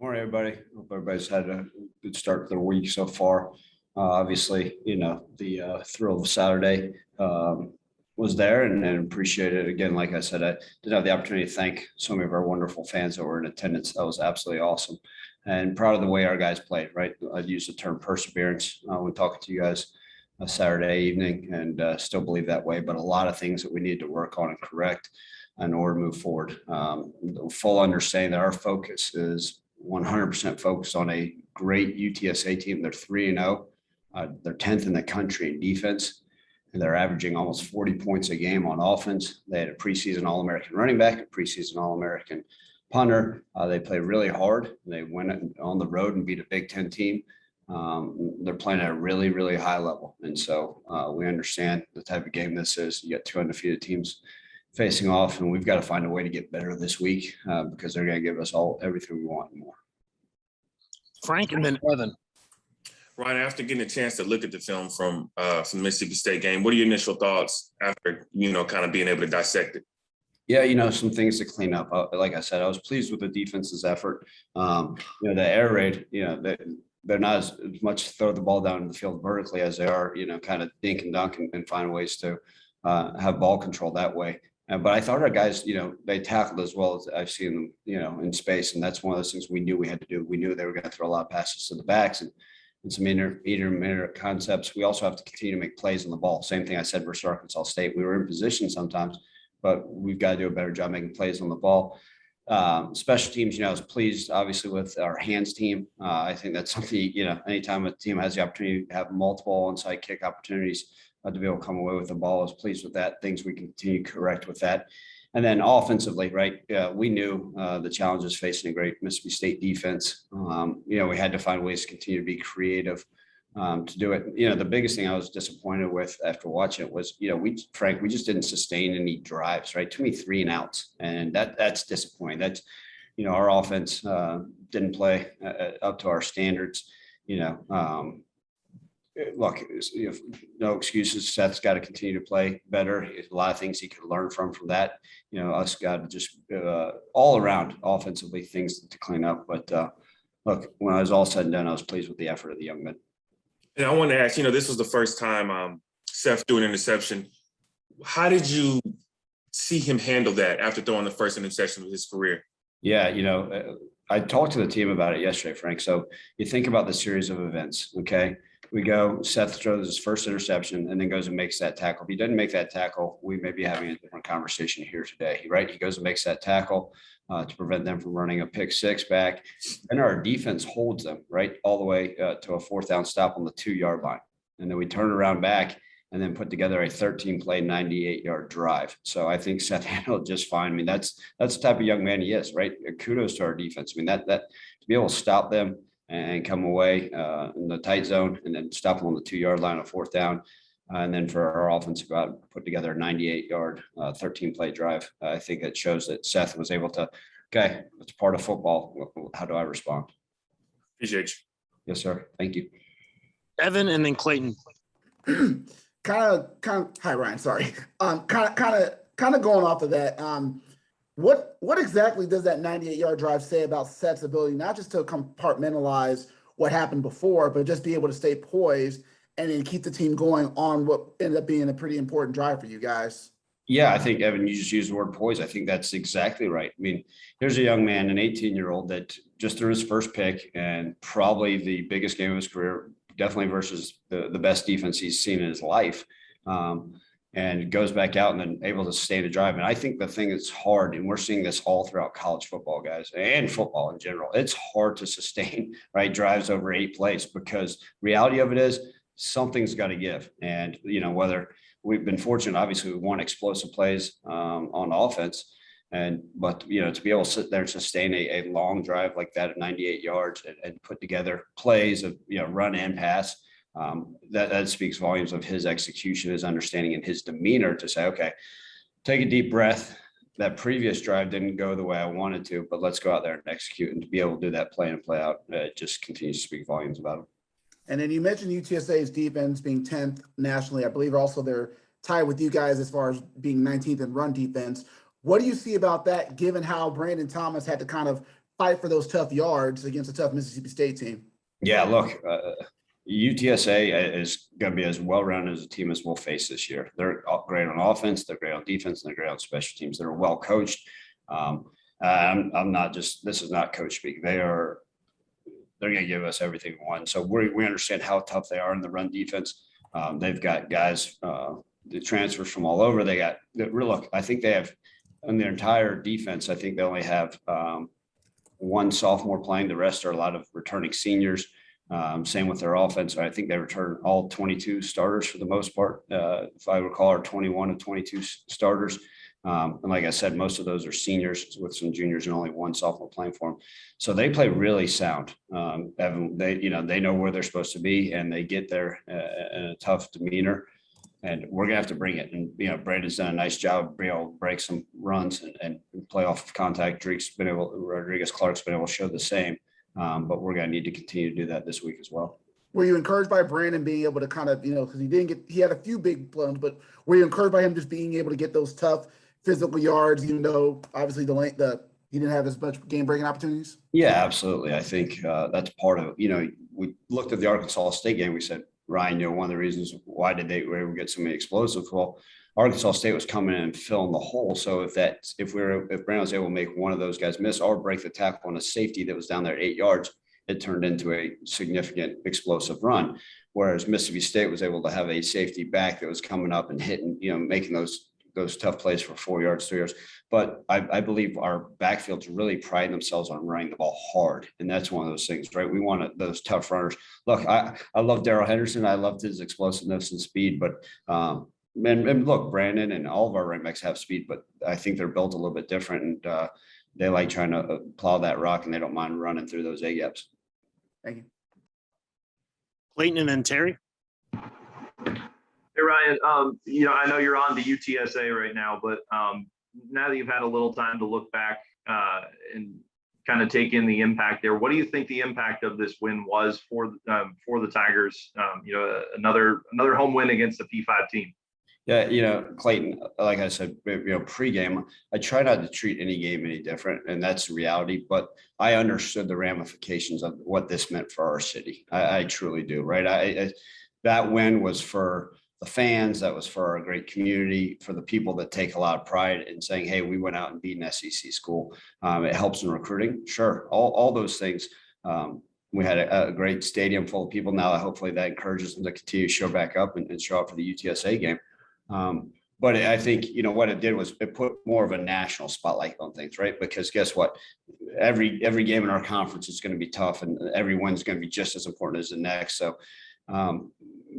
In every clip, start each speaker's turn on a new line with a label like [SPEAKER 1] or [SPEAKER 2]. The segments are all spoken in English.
[SPEAKER 1] Morning, everybody. Hope everybody's had a good start to their week so far. Obviously, the thrill of Saturday was there and appreciate it. Again, like I said, I did have the opportunity to thank so many of our wonderful fans that were in attendance. That was absolutely awesome. And proud of the way our guys played, right? I'd use the term perseverance when talking to you guys Saturday evening and still believe that way. But a lot of things that we need to work on and correct in order to move forward. Full understanding that our focus is 100% focused on a great UTSA team. They're 3-0. They're 10th in the country in defense, and they're averaging almost 40 points a game on offense. They had a preseason All-American running back, a preseason All-American punter. They play really hard. They went on the road and beat a Big Ten team. They're playing at a really, really high level. And so we understand the type of game this is. You got two undefeated teams facing off, and we've got to find a way to get better this week because they're going to give us everything we want and more.
[SPEAKER 2] Frank and then Evan.
[SPEAKER 3] Ryan, after getting a chance to look at the film from Mississippi State game, what are your initial thoughts after, kind of being able to dissect it?
[SPEAKER 1] Yeah, some things to clean up. Like I said, I was pleased with the defense's effort. The air raid, they're not as much throw the ball down the field vertically as they are, kind of dink and dunk and find ways to have ball control that way. But I thought our guys, they tackled as well as I've seen them, in space. And that's one of those things we knew we had to do. We knew they were going to throw a lot of passes to the backs and some intermediate concepts. We also have to continue to make plays on the ball. Same thing I said versus Arkansas State. We were in position sometimes, but we've got to do a better job making plays on the ball. Special teams, I was pleased, obviously, with our hands team. I think that's something, anytime a team has the opportunity to have multiple onside kick opportunities, to be able to come away with the ball. I was pleased with that. Things we continue to correct with that. And then offensively, right, we knew the challenges facing a great Mississippi State defense. We had to find ways to continue to be creative to do it. The biggest thing I was disappointed with after watching it was, we just didn't sustain any drives, right? Too many 3 and outs. And that's disappointing. That's, our offense didn't play up to our standards, look, no excuses. Seth's got to continue to play better. There's a lot of things he could learn from that. Us got to just all around offensively things to clean up. But look, when I was all said and done, I was pleased with the effort of the young men.
[SPEAKER 3] And I want to ask, this was the first time Seth threw an interception. How did you see him handle that after throwing the first interception of his career?
[SPEAKER 1] Yeah, I talked to the team about it yesterday, Frank. So you think about the series of events, okay? We go, Seth throws his first interception and then goes and makes that tackle. If he doesn't make that tackle, we may be having a different conversation here today, right? He goes and makes that tackle to prevent them from running a pick 6 back. And our defense holds them, right, all the way to a 4th down stop on the 2-yard line. And then we turn around back and then put together a 13-play, 98-yard drive. So I think Seth handled just fine. I mean, that's the type of young man he is, right? Kudos to our defense. I mean, that to be able to stop them and come away in the tight zone and then stop them on the 2-yard line on 4th down. And then for our offense to go out and put together a 98-yard, 13-play drive. I think it shows that Seth was able to, okay, it's part of football. How do I respond?
[SPEAKER 3] Appreciate you. Yes, sir. Thank you.
[SPEAKER 2] Evan and then Clayton.
[SPEAKER 4] Kind of. Hi, Ryan. Sorry. Kind of going off of that. What exactly does that 98-yard drive say about Seth's ability, not just to compartmentalize what happened before, but just be able to stay poised and then keep the team going on what ended up being a pretty important drive for you guys?
[SPEAKER 1] Yeah, I think, Evan, you just used the word poise. I think that's exactly right. I mean, here's a young man, an 18-year-old that just threw his first pick and probably the biggest game of his career, definitely versus the best defense he's seen in his life. And goes back out and then able to sustain a drive. And I think the thing that's hard, and we're seeing this all throughout college football, guys, and football in general, it's hard to sustain, right, drives over 8 plays because reality of it is something's got to give. And, whether we've been fortunate, obviously we won explosive plays on offense. But to be able to sit there and sustain a long drive like that at 98 yards and put together plays of, run and pass, that speaks volumes of his execution, his understanding, and his demeanor to say, okay, take a deep breath. That previous drive didn't go the way I wanted to, but let's go out there and execute. And to be able to do that play in and play out, it just continues to speak volumes about him.
[SPEAKER 4] And then you mentioned UTSA's defense being 10th nationally. I believe also they're tied with you guys as far as being 19th in run defense. What do you see about that, given how Brandon Thomas had to kind of fight for those tough yards against a tough Mississippi State team.
[SPEAKER 1] Yeah, look, UTSA is going to be as well-rounded as a team as we'll face this year. They're great on offense, they're great on defense, and they're great on special teams. They're well coached. I'm not just, this is not coach speak. They're going to give us everything we want. So we understand how tough they are in the run defense. They've got guys, the transfers from all over. They got, look, I think they have in their entire defense, I think they only have one sophomore playing. The rest are a lot of returning seniors. Same with their offense. I think they return all 22 starters for the most part. If I recall, are 21 of 22 starters. And like I said, most of those are seniors with some juniors and only one sophomore playing for them. So they play really sound. They know where they're supposed to be, and they get there in a tough demeanor. And we're gonna have to bring it. And Brandon's done a nice job being able to break some runs and play off of contact. Rodriguez Clark's been able to show the same. But we're gonna need to continue to do that this week as well.
[SPEAKER 4] Were you encouraged by Brandon being able to kind of, because he had a few big blows, but were you encouraged by him just being able to get those tough physical yards, even though obviously he didn't have as much game breaking opportunities?
[SPEAKER 1] Yeah, absolutely. I think that's part of it. We looked at the Arkansas State game. We said, Ryan, one of the reasons why did they were able to get so many explosives? Well, Arkansas State was coming in and filling the hole. So if Brandon was able to make one of those guys miss or break the tackle on a safety that was down there 8 yards, it turned into a significant explosive run. Whereas Mississippi State was able to have a safety back that was coming up and hitting, making those tough plays for 4 yards, 3 yards. But I believe our backfields really pride themselves on running the ball hard. And that's one of those things, right? We want those tough runners. Look, I love Darrell Henderson. I loved his explosiveness and speed, but and look, Brandon and all of our running backs have speed, but I think they're built a little bit different, and they like trying to plow that rock, and they don't mind running through those A gaps.
[SPEAKER 4] Thank you.
[SPEAKER 2] Clayton and then Terry.
[SPEAKER 5] Hey, Ryan, I know you're on the UTSA right now, but now that you've had a little time to look back and kind of take in the impact there, what do you think the impact of this win was for the Tigers? Another home win against the P5 team.
[SPEAKER 1] Yeah, Clayton, like I said, pregame, I try not to treat any game any different, and that's the reality. But I understood the ramifications of what this meant for our city. I truly do, right? That win was for the fans, that was for our great community, for the people that take a lot of pride in saying, hey, we went out and beat an SEC school. It helps in recruiting. Sure. All those things. We had a great stadium full of people. Now, hopefully that encourages them to continue to show back up and show up for the UTSA game. But I think, what it did was it put more of a national spotlight on things, right? Because guess what? Every game in our conference is going to be tough, and every one's going to be just as important as the next. So,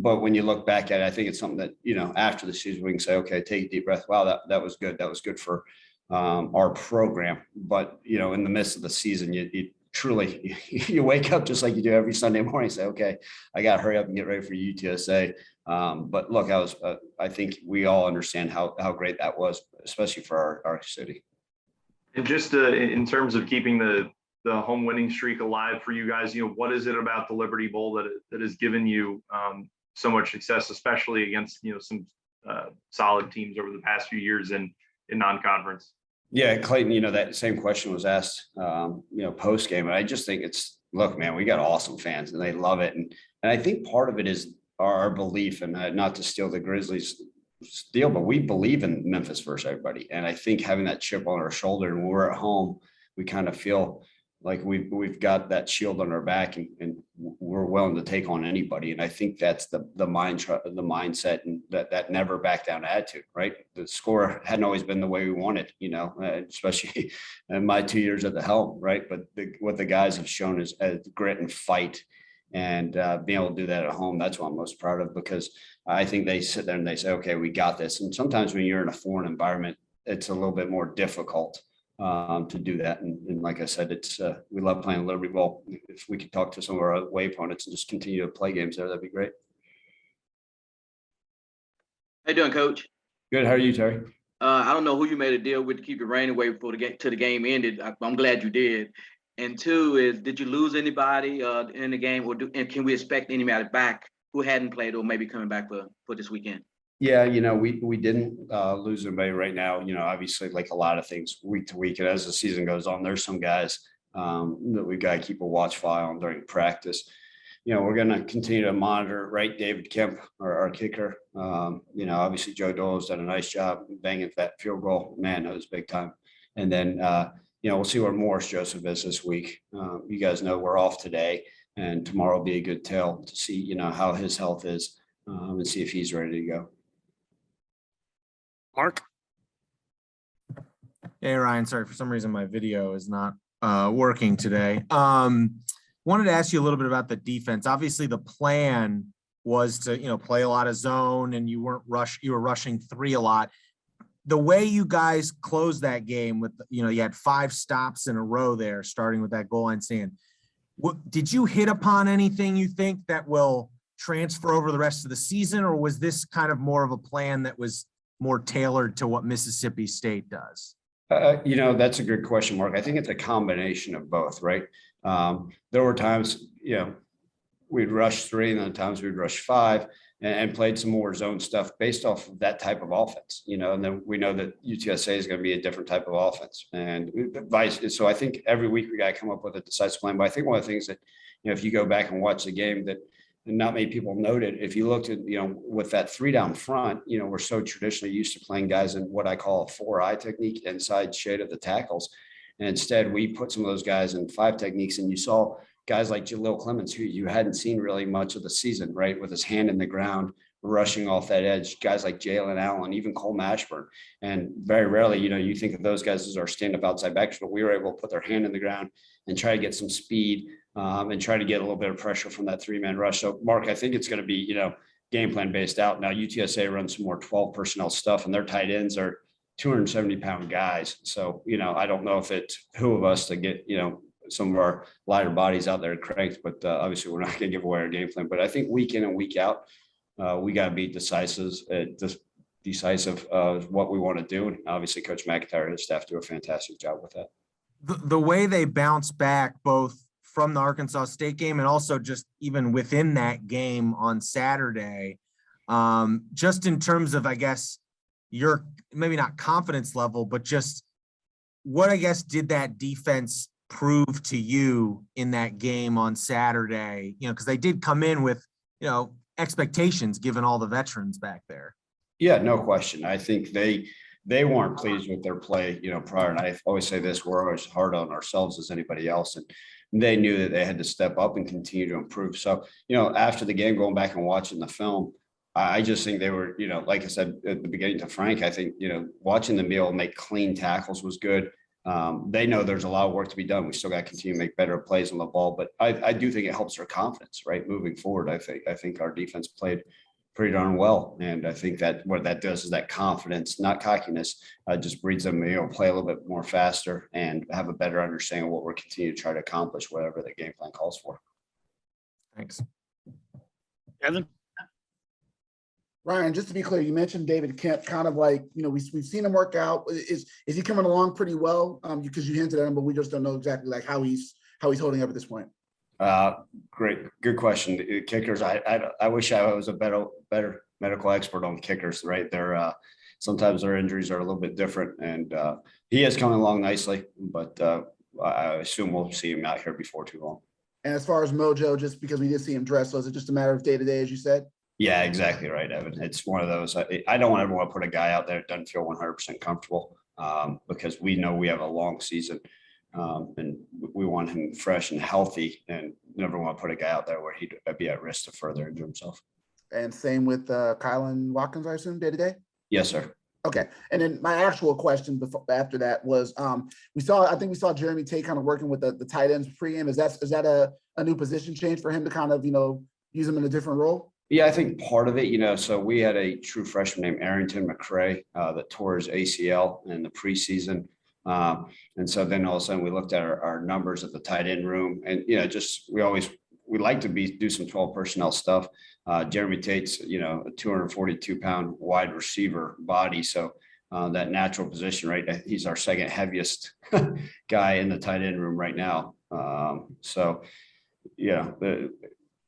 [SPEAKER 1] but when you look back at it, I think it's something that, after the season, we can say, okay, take a deep breath. Wow, that was good. That was good for our program. But, in the midst of the season, you truly, you wake up just like you do every Sunday morning, say, okay, I got to hurry up and get ready for UTSA. But look, I think we all understand how great that was, especially for our city.
[SPEAKER 5] And just in terms of keeping the home winning streak alive for you guys, what is it about the Liberty Bowl that has given you so much success, especially against, some solid teams over the past few years in non-conference?
[SPEAKER 1] Yeah, Clayton, that same question was asked, post game. And I just think look, man, we got awesome fans and they love it. And I think part of it is our belief, and not to steal the Grizzlies deal, but we believe in Memphis versus everybody. And I think having that chip on our shoulder, and when we're at home, we kind of feel like we've got that shield on our back, and we're willing to take on anybody. And I think that's the mindset, and that never back down attitude, right? The score hadn't always been the way we wanted, especially in my 2 years at the helm, right? But what the guys have shown is grit and fight, and being able to do that at home, that's what I'm most proud of, because I think they sit there and they say, okay, we got this. And sometimes when you're in a foreign environment, it's a little bit more difficult to do that. And like I said, we love playing Liberty Bowl. If we could talk to some of our away opponents and just continue to play games there, that'd be great.
[SPEAKER 6] How you doing, Coach?
[SPEAKER 1] Good. How are you, Terry?
[SPEAKER 6] I don't know who you made a deal with to keep your rain away before the game ended. I'm glad you did. And two is, did you lose anybody in the game, and can we expect anybody back who hadn't played or maybe coming back for this weekend?
[SPEAKER 1] Yeah, we didn't lose anybody right now. Obviously, like a lot of things week to week, and as the season goes on, there's some guys that we got to keep a watch file on during practice. We're going to continue to monitor, right? David Kemp, our kicker. Obviously Joe Dole's done a nice job banging that field goal. Man, that was big time. And then, we'll see where Morris Joseph is this week. You guys know we're off today, and tomorrow will be a good tell to see, how his health is, and see if he's ready to go.
[SPEAKER 2] Mark?
[SPEAKER 7] Hey, Ryan, sorry, for some reason my video is not working today. Wanted to ask you a little bit about the defense. Obviously, the plan was to, play a lot of zone, and you were rushing 3 a lot. The way you guys closed that game with, you had 5 stops in a row there, starting with that goal line stand. Did you hit upon anything you think that will transfer over the rest of the season, or was this kind of more of a plan that was more tailored to what Mississippi State does?
[SPEAKER 1] That's a good question, Mark. I think it's a combination of both, right? There were times, we'd rush 3, and then times we'd rush 5 and played some more zone stuff based off of that type of offense, and then we know that UTSA is going to be a different type of offense and vice. So I think every week we got to come up with a decisive plan. But I think one of the things that, if you go back and watch the game that not many people noted, if you looked at, with that 3 down front, we're so traditionally used to playing guys in what I call a 4-eye technique, inside shade of the tackles. And instead we put some of those guys in 5 techniques, and you saw guys like Jalil Clements, who you hadn't seen really much of the season, right? With his hand in the ground, rushing off that edge, guys like Jalen Allen, even Cole Mashburn. And very rarely, you think of those guys as our stand-up outside backs, but we were able to put their hand in the ground and try to get some speed, and try to get a little bit of pressure from that 3-man rush. So Mark, I think it's going to be, game plan based out. Now UTSA runs some more 12 personnel stuff, and their tight ends are 270-pound guys. So, I don't know if it's who of us to get, some of our lighter bodies out there cranked, but obviously we're not going to give away our game plan. But I think week in and week out, we got to be decisive of what we want to do. And obviously Coach McIntyre and his staff do a fantastic job with that.
[SPEAKER 7] The way they bounce back both from the Arkansas State game and also just even within that game on Saturday, just in terms of, I guess, your maybe not confidence level, but just what, I guess, did that defense prove to you in that game on Saturday? Because they did come in with, expectations given all the veterans back there.
[SPEAKER 1] Yeah, no question. I think they weren't pleased with their play, prior. And I always say this, we're always hard on ourselves as anybody else. And they knew that they had to step up and continue to improve. So, after the game, going back and watching the film, I just think they were, like I said at the beginning to Frank, I think, watching them be able to make clean tackles was good. They know there's a lot of work to be done. We still got to continue to make better plays on the ball, but I do think it helps their confidence, right? Moving forward, I think our defense played pretty darn well. And I think that what that does is that confidence, not cockiness, just breeds them, play a little bit more faster and have a better understanding of what we're continuing to try to accomplish, whatever the game plan calls for.
[SPEAKER 7] Thanks.
[SPEAKER 2] Evan?
[SPEAKER 4] Ryan, just to be clear, you mentioned David Kemp, kind of like, we've seen him work out. Is he coming along pretty well? Because you hinted at him, but we just don't know exactly like how he's holding up at this point.
[SPEAKER 1] Great, good question. Kickers, I wish I was a better medical expert on kickers, right? They're sometimes their injuries are a little bit different, and he is coming along nicely, but I assume we'll see him out here before too long.
[SPEAKER 4] And as far as Mojo, just because we did see him dress, so is it just a matter of day to day, as you said?
[SPEAKER 1] Yeah, exactly right, Evan. It's one of those. I don't ever want to put a guy out there that doesn't feel 100% comfortable, because we know we have a long season, and we want him fresh and healthy, and never want to put a guy out there where he'd be at risk to further injure himself.
[SPEAKER 4] And same with Kylan Watkins, I assume, day to day?
[SPEAKER 1] Yes, sir.
[SPEAKER 4] Okay. And then my actual question after that was, I think we saw Jeremy Tate kind of working with the tight ends pregame. Is that a new position change for him to kind of, use him in a different role?
[SPEAKER 1] Yeah, I think part of it, so we had a true freshman named Arrington McCray that tore his ACL in the preseason. And so then all of a sudden we looked at our numbers at the tight end room, and, we like to do some 12 personnel stuff. Jeremy Tate's, a 242-pound wide receiver body. So that natural position, right? He's our second heaviest guy in the tight end room right now.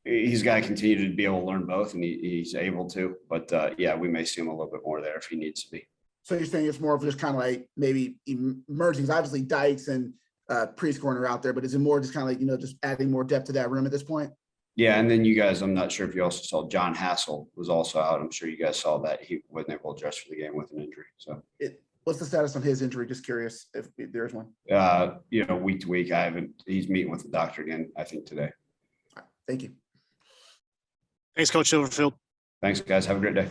[SPEAKER 1] He's got to continue to be able to learn both, and he's able to. But we may see him a little bit more there if he needs to be.
[SPEAKER 4] So you're saying it's more of just kind of like maybe emerging. Obviously, Dykes and Priest corner out there, but is it more just kind of like, just adding more depth to that room at this point?
[SPEAKER 1] Yeah, and then you guys, I'm not sure if you also saw John Hassell was also out. I'm sure you guys saw that he wasn't able to dress for the game with an injury. So,
[SPEAKER 4] What's the status on his injury? Just curious if there's one.
[SPEAKER 1] week to week, he's meeting with the doctor again, I think today.
[SPEAKER 4] Thank you.
[SPEAKER 2] Thanks, Coach Silverfield.
[SPEAKER 1] Thanks, guys. Have a great day.